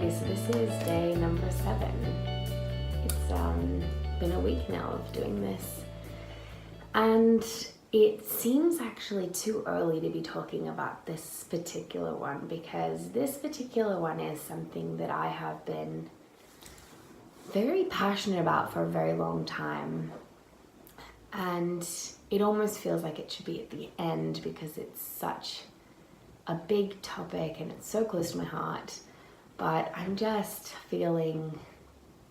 Okay, so this is day number 7. It's been a week now of doing this, and it seems actually too early to be talking about this particular one, because this particular one is something that I have been very passionate about for a very long time, and it almost feels like it should be at the end because it's such a big topic and it's so close to my heart. But I'm just feeling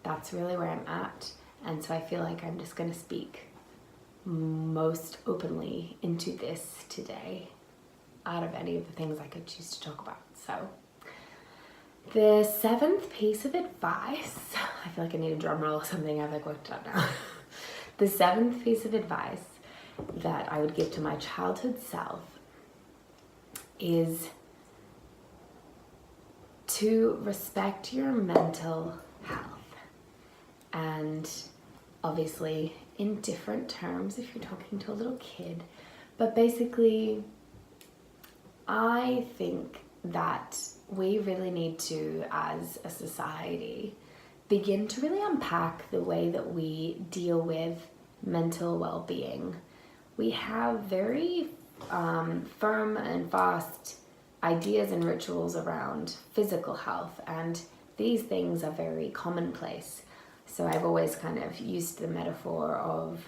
that's really where I'm at, and so I feel like I'm just going to speak most openly into this today out of any of the things I could choose to talk about. So the 7th piece of advice, I feel like I need a drum roll or something. I've worked it out now. The 7th piece of advice that I would give to my childhood self is to respect your mental health. And obviously in different terms if you're talking to a little kid, but basically I think that we really need to, as a society, begin to really unpack the way that we deal with mental well-being. We have very firm and fast ideas and rituals around physical health, and these things are very commonplace. So I've always kind of used the metaphor of,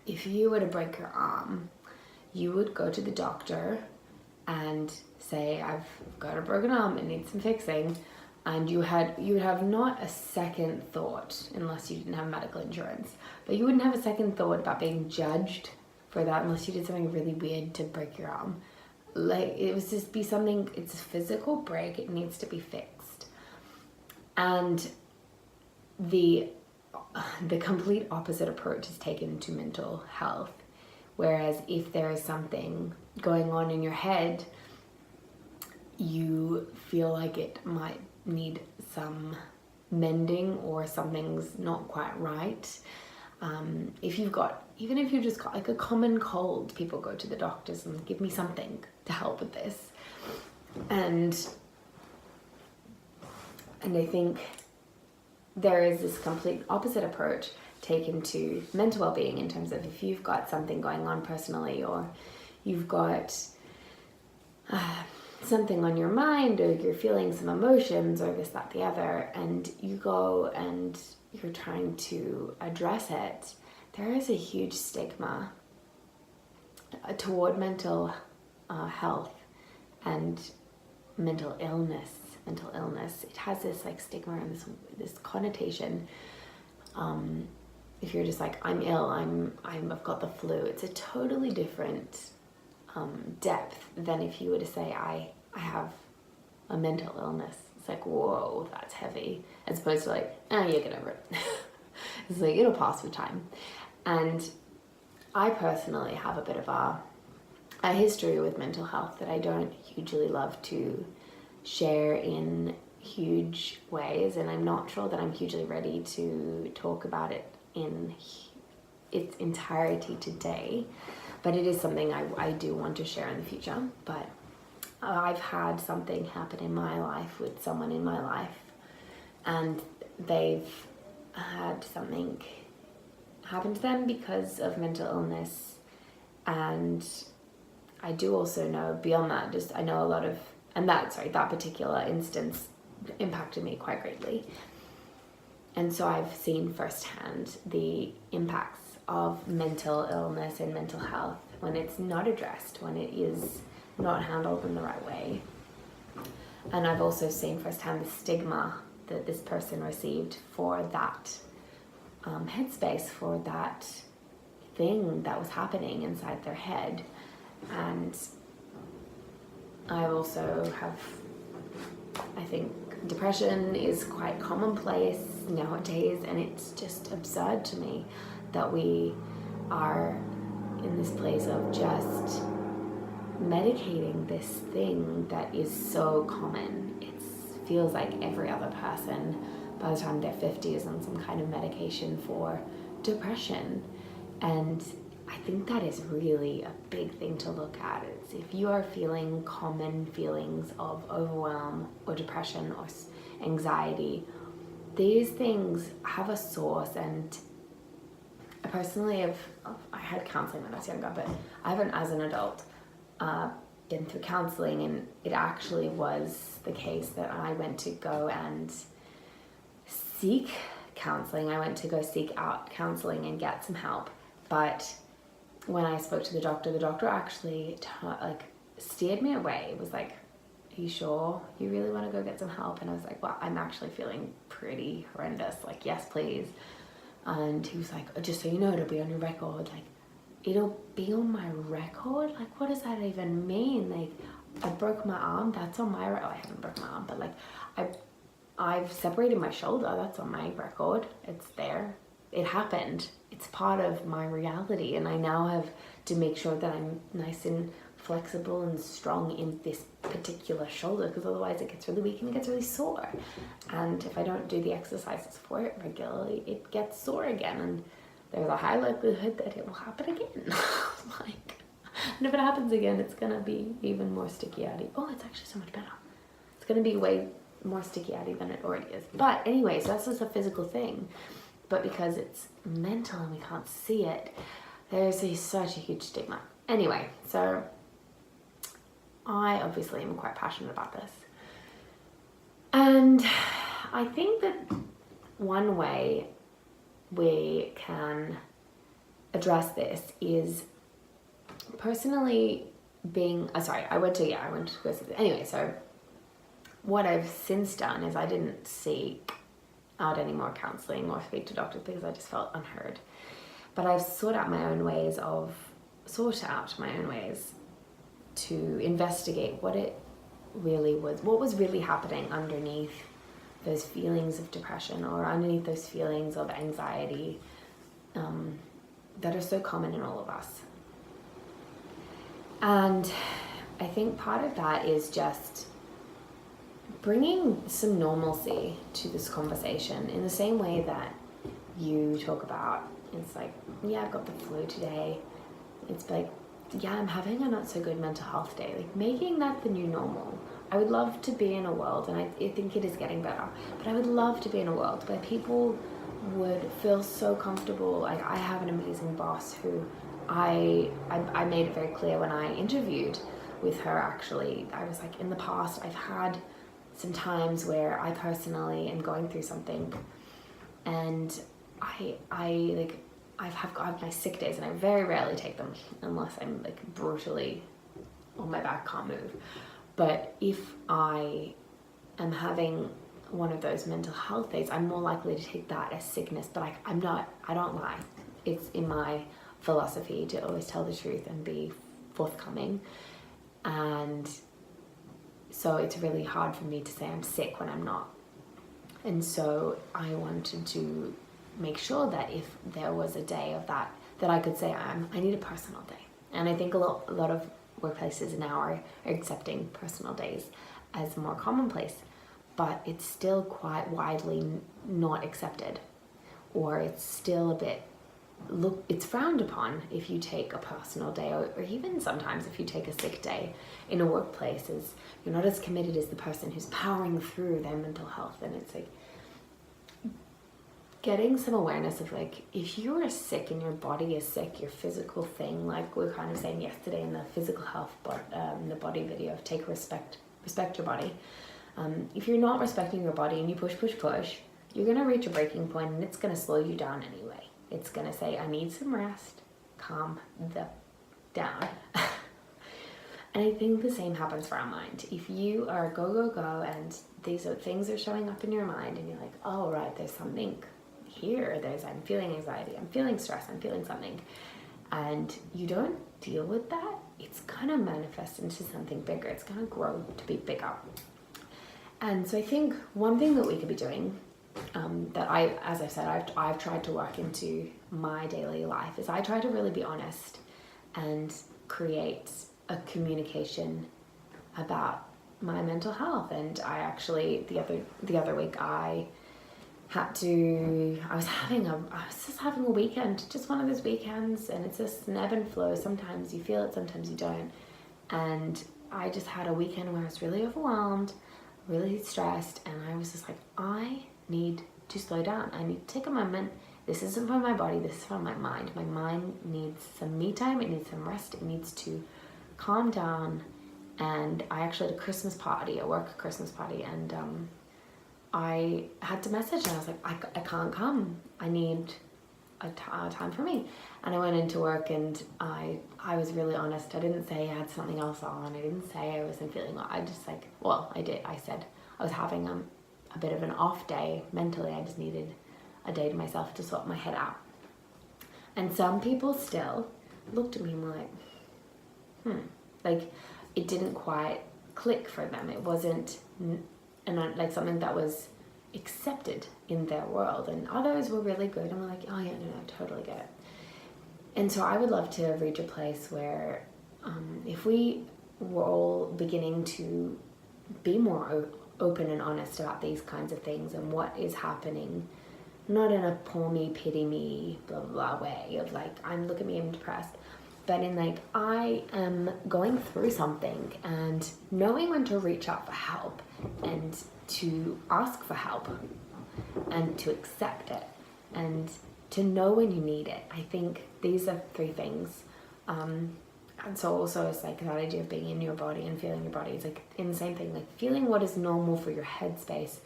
if you were to break your arm, you would go to the doctor and say, I've got a broken arm, it needs some fixing, and you would have not a second thought, unless you didn't have medical insurance, but you wouldn't have a second thought about being judged for that unless you did something really weird to break your arm. Like, it was just be something, it's a physical break, it needs to be fixed. And the complete opposite approach is taken to mental health. Whereas if there is something going on in your head, you feel like it might need some mending or something's not quite right. Even if you just got like a common cold, people go to the doctors and give me something to help with this. And I think there is this complete opposite approach taken to mental well-being, in terms of if you've got something going on personally, or you've got something on your mind, or you're feeling some emotions, or this, that, the other, and you go and you're trying to address it, there is a huge stigma toward mental health and mental illness. It has this like stigma and this connotation. If you're just like, I'm ill, I've got the flu, it's a totally different depth than if you were to say, I have a mental illness. It's like, whoa, that's heavy, as opposed to like, oh, you get over it. It's like, it'll pass with time. And I personally have a bit of a history with mental health that I don't hugely love to share in huge ways, and I'm not sure that I'm hugely ready to talk about it in its entirety today, but it is something I do want to share in the future. But I've had something happen in my life with someone in my life, and they've had something happen to them because of mental illness. And I do also know beyond that, I know a lot of, and that particular instance impacted me quite greatly. And so I've seen firsthand the impacts of mental illness and mental health when it's not addressed, when it is not handled in the right way. And I've also seen firsthand the stigma that this person received for that headspace, for that thing that was happening inside their head. And I also have, I think depression is quite commonplace nowadays, and it's just absurd to me that we are in this place of just medicating this thing that is so common. It feels like every other person by the time they're 50 is on some kind of medication for depression. And I think that is really a big thing to look at. Is if you are feeling common feelings of overwhelm or depression or anxiety, these things have a source. And I personally I had counseling when I was younger, but I haven't, as an adult, been through counseling, and it actually was the case that I went to go and seek counseling. I went to go seek out counseling and get some help. But when I spoke to the doctor actually steered me away. It was like, are you sure you really want to go get some help? And I was like, well, I'm actually feeling pretty horrendous. Like, yes, please. And he was like, oh, just so you know, it'll be on your record. Like, it'll be on my record? Like, what does that even mean? Like, I broke my arm, that's on my record. I haven't broken my arm, but like, I've separated my shoulder, that's on my record. It's there. It happened. It's part of my reality, and I now have to make sure that I'm nice and flexible and strong in this particular shoulder, because otherwise it gets really weak and it gets really sore. And if I don't do the exercises for it regularly, it gets sore again, and there's a high likelihood that it will happen again. Like, and if it happens again, it's gonna be even more sticky-outy. Oh, it's actually so much better. It's gonna be way more sticky-outy than it already is. But anyways, that's just a physical thing. But because it's mental and we can't see it, there's such a huge stigma. Anyway, so I obviously am quite passionate about this. And I think that one way we can address this is personally being, I went to go see this. Anyway, so what I've since done is I didn't seek out any more counseling or speak to doctors because I just felt unheard. But I've sought out my own ways to investigate what was really happening underneath those feelings of depression or underneath those feelings of anxiety that are so common in all of us. And I think part of that is just bringing some normalcy to this conversation in the same way that you talk about, it's like, yeah, I've got the flu today. It's like, yeah, I'm having a not so good mental health day. Like, making that the new normal. I would love to be in a world, and I think it is getting better, but I would love to be in a world where people would feel so comfortable. Like, I have an amazing boss who I made it very clear when I interviewed with her, actually. I was like, in the past, I've had some times where I personally am going through something, and I've got my sick days, and I very rarely take them unless I'm like brutally on my back, can't move. But if I am having one of those mental health days, I'm more likely to take that as sickness. But I don't lie. It's in my philosophy to always tell the truth and be forthcoming. And so it's really hard for me to say I'm sick when I'm not. And so I wanted to make sure that if there was a day of that I could say I need a personal day. And I think a lot of workplaces now are accepting personal days as more commonplace, but it's still quite widely not accepted, or it's still a bit, it's frowned upon if you take a personal day, or even sometimes if you take a sick day in a workplace, as you're not as committed as the person who's powering through their mental health. And it's like getting some awareness of, like, if you are sick and your body is sick, your physical thing, like we were kind of saying yesterday in the physical health the body video of take respect your body. If you're not respecting your body and you push, you're going to reach a breaking point, and it's going to slow you down anyway. It's going to say, I need some rest, calm down. And I think the same happens for our mind. If you are go, and things are showing up in your mind, and you're like, oh, right, there's something here. I'm feeling anxiety, I'm feeling stress, I'm feeling something. And you don't deal with that, it's going to manifest into something bigger. It's going to grow to be bigger. And so I think one thing that we could be doing, that as I said, I've tried to work into my daily life, is I try to really be honest and create a communication about my mental health. And I actually, the other week, I I was just having a weekend, just one of those weekends, and it's just an ebb and flow. Sometimes you feel it, sometimes you don't. And I just had a weekend where I was really overwhelmed, really stressed, and I was just like, I need to slow down. I need to take a moment. This isn't for my body, this is for my mind. My mind needs some me time, it needs some rest, it needs to calm down. And I actually had a Christmas party, a work Christmas party, and I had to message and I was like, I can't come. I need a time for me. And I went into work and I was really honest. I didn't say I had something else on. I didn't say I wasn't feeling well. I just like, well, I did. I said I was having a bit of an off day mentally. I just needed a day to myself to sort my head out. And some people still looked at me and were like, like it didn't quite click for them. It wasn't like something that was accepted in their world, and others were really good and were like, oh yeah, no, I totally get it. And so I would love to reach a place where if we were all beginning to be more open and honest about these kinds of things and what is happening, not in a poor me, pity me, blah blah blah way of like, look at me, I'm depressed, but in like, I am going through something, and knowing when to reach out for help and to ask for help and to accept it and to know when you need it. I think these are three things. And so also it's like that idea of being in your body and feeling your body. It's like in the same thing, like feeling what is normal for your headspace,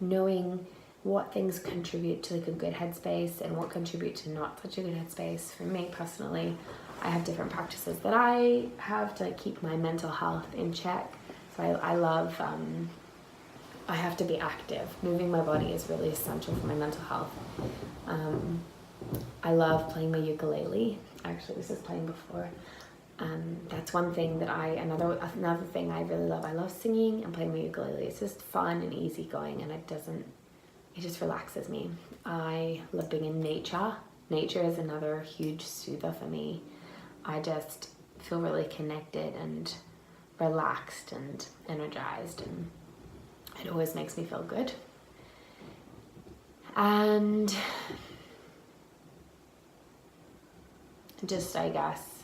knowing what things contribute to like a good headspace and what contribute to not such a good headspace. For me personally, I have different practices that I have to like keep my mental health in check. So I love, I have to be active. Moving my body is really essential for my mental health. I love playing my ukulele. Actually, this is playing before. That's one thing that another thing I really love. I love singing and playing my ukulele. It's just fun and easygoing, and it just relaxes me. I love being in nature. Nature is another huge soother for me. I just feel really connected and relaxed and energized, and it always makes me feel good. And just, I guess,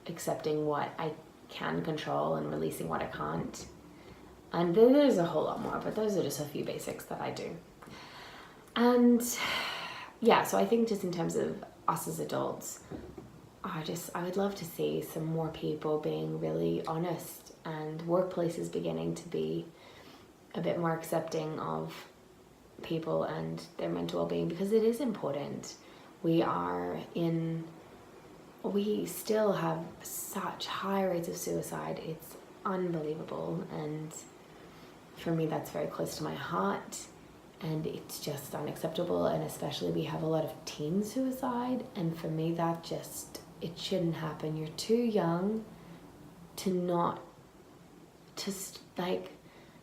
accepting what I can control and releasing what I can't. And there's a whole lot more, but those are just a few basics that I do. And yeah, so I think just in terms of us as adults, I would love to see some more people being really honest, and workplaces beginning to be a bit more accepting of people and their mental well-being, because it is important. We still have such high rates of suicide. It's unbelievable, and for me that's very close to my heart, and it's just unacceptable. And especially we have a lot of teen suicide, and for me that just, it shouldn't happen. You're too young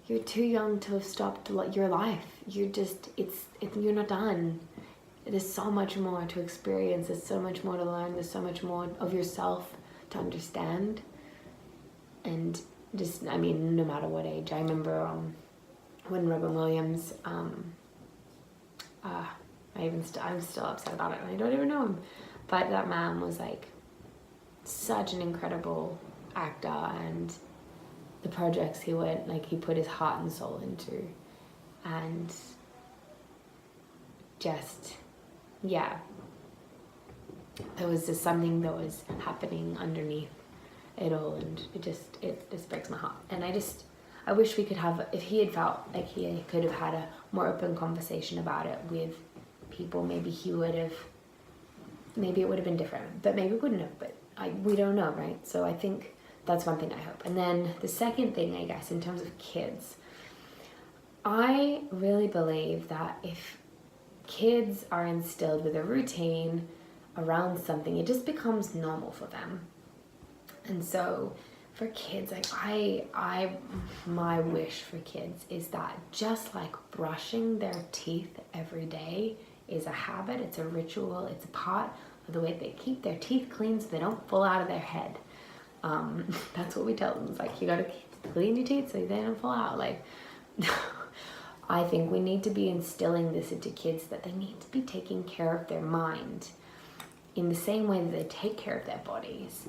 you're too young to have stopped your life. You're not done. There's so much more to experience. There's so much more to learn. There's so much more of yourself to understand. And just, no matter what age. I remember when Robin Williams, I'm still upset about it, and I don't even know him. But that man was like such an incredible actor, and the projects he put his heart and soul into, and just, yeah, there was just something that was happening underneath it all, and it just breaks my heart. And I wish we could have, if he had felt like he could have had a more open conversation about it with people, maybe it would have been different, but maybe it wouldn't have, but we don't know, right? So I think that's one thing I hope. And then the second thing, I guess, in terms of kids, I really believe that if kids are instilled with a routine around something, it just becomes normal for them. And so for kids, like my wish for kids is that just like brushing their teeth every day is a habit, it's a ritual, it's a part of the way they keep their teeth clean so they don't fall out of their head. That's what we tell them. It's like, you gotta clean your teeth so they don't fall out. Like, I think we need to be instilling this into kids, that they need to be taking care of their mind in the same way that they take care of their bodies.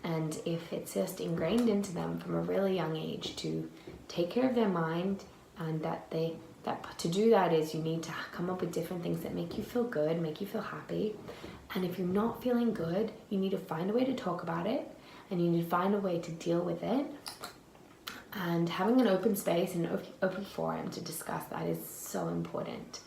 And if it's just ingrained into them from a really young age to take care of their mind, and that to do that is you need to come up with different things that make you feel good, make you feel happy. And if you're not feeling good, you need to find a way to talk about it, and you need to find a way to deal with it. And having an open space and open forum to discuss that is so important.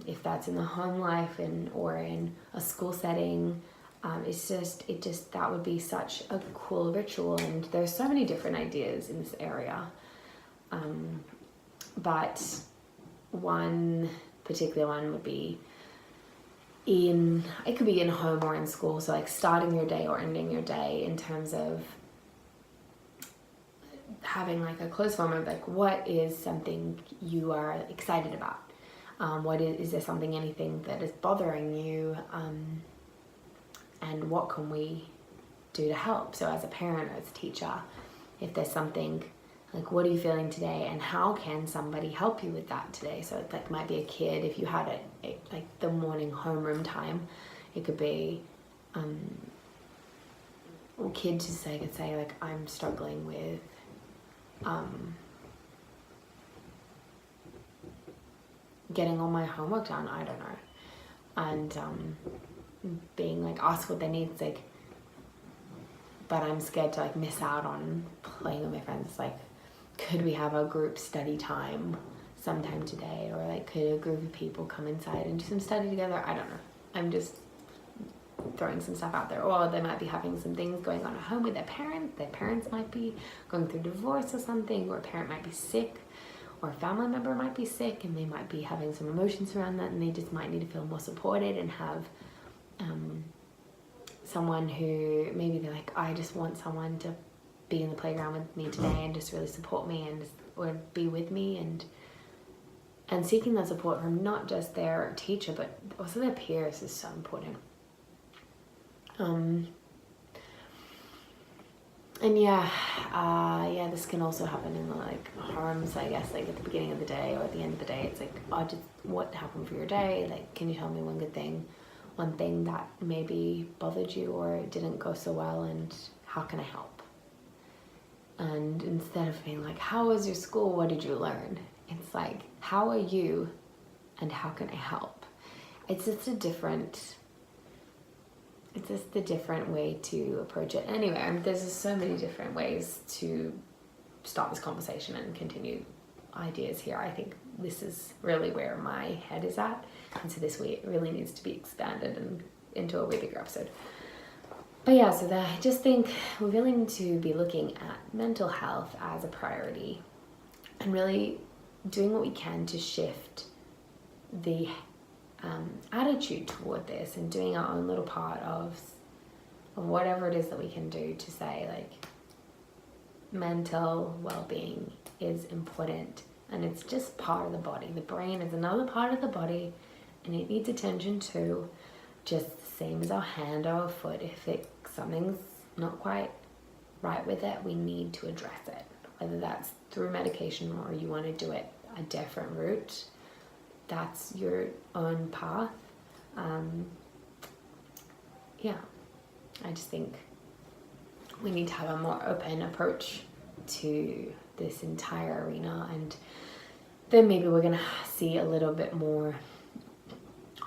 If that's in the home life or in a school setting, that would be such a cool ritual. And there's so many different ideas in this area. But one particular one would be it could be in home or in school. So like starting your day or ending your day, in terms of having like a close form of like, what is something you are excited about? Is there anything that is bothering you? And what can we do to help? So as a parent or as a teacher, if there's something like, what are you feeling today, and how can somebody help you with that today? So it like might be a kid, if you had like the morning homeroom time, it could be a kid could say like, I'm struggling with getting all my homework done, I don't know, and being like, ask what they need. It's like, but I'm scared to like miss out on playing with my friends. It's like, could we have a group study time sometime today? Or like, could a group of people come inside and do some study together? I don't know. I'm just throwing some stuff out there. Or they might be having some things going on at home with their parents. Their parents might be going through divorce or something, or a parent might be sick, or a family member might be sick, and they might be having some emotions around that, and they just might need to feel more supported and have someone who maybe they're like, I just want someone to be in the playground with me today and just really support me or be with me, and seeking that support from not just their teacher but also their peers is so important. This can also happen in like homes, I guess, like at the beginning of the day or at the end of the day. It's like, what happened for your day? Like, can you tell me one thing that maybe bothered you or didn't go so well, and how can I help? And instead of being like, how was your school? What did you learn? It's like, how are you and how can I help? It's just a different way to approach it. Anyway, there's just so many different ways to start this conversation and continue ideas here. I think this is really where my head is at. And so this week really needs to be expanded and into a way bigger episode. But yeah, so I just think we're really need to be looking at mental health as a priority and really doing what we can to shift the attitude toward this, and doing our own little part of whatever it is that we can do to say like, mental well-being is important, and it's just part of the body. The brain is another part of the body, and it needs attention too, just the same as our hand or our foot. If something's not quite right with it, we need to address it, whether that's through medication or you want to do it a different route. That's your own path. I just think we need to have a more open approach to this entire arena, and then maybe we're gonna see a little bit more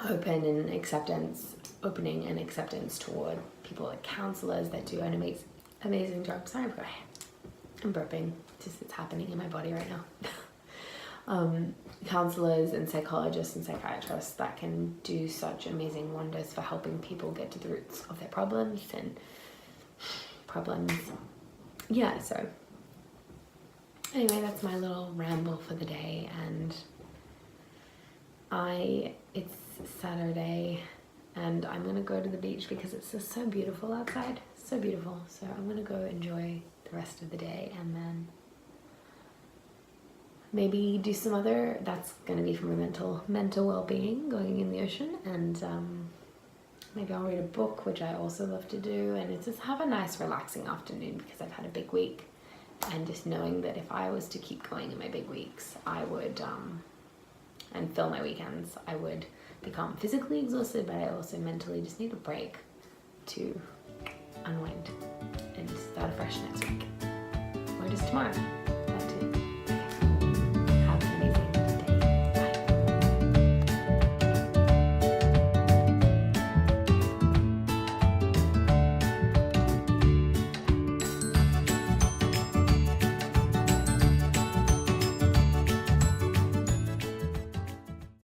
opening and acceptance toward people like counselors that do an amazing job. Sorry, I'm burping, just it's happening in my body right now. Counselors and psychologists and psychiatrists that can do such amazing wonders for helping people get to the roots of their problems. Yeah, so anyway, that's my little ramble for the day, and it's Saturday and I'm gonna go to the beach because it's just so beautiful outside, so beautiful. So I'm gonna go enjoy the rest of the day, and then maybe do some other, that's gonna be for my mental well-being, going in the ocean, and maybe I'll read a book, which I also love to do, and it's just have a nice relaxing afternoon because I've had a big week And just knowing that if I was to keep going in my big weeks, I would, and fill my weekends, I would become physically exhausted, but I also mentally just need a break to unwind and start afresh next week or just tomorrow.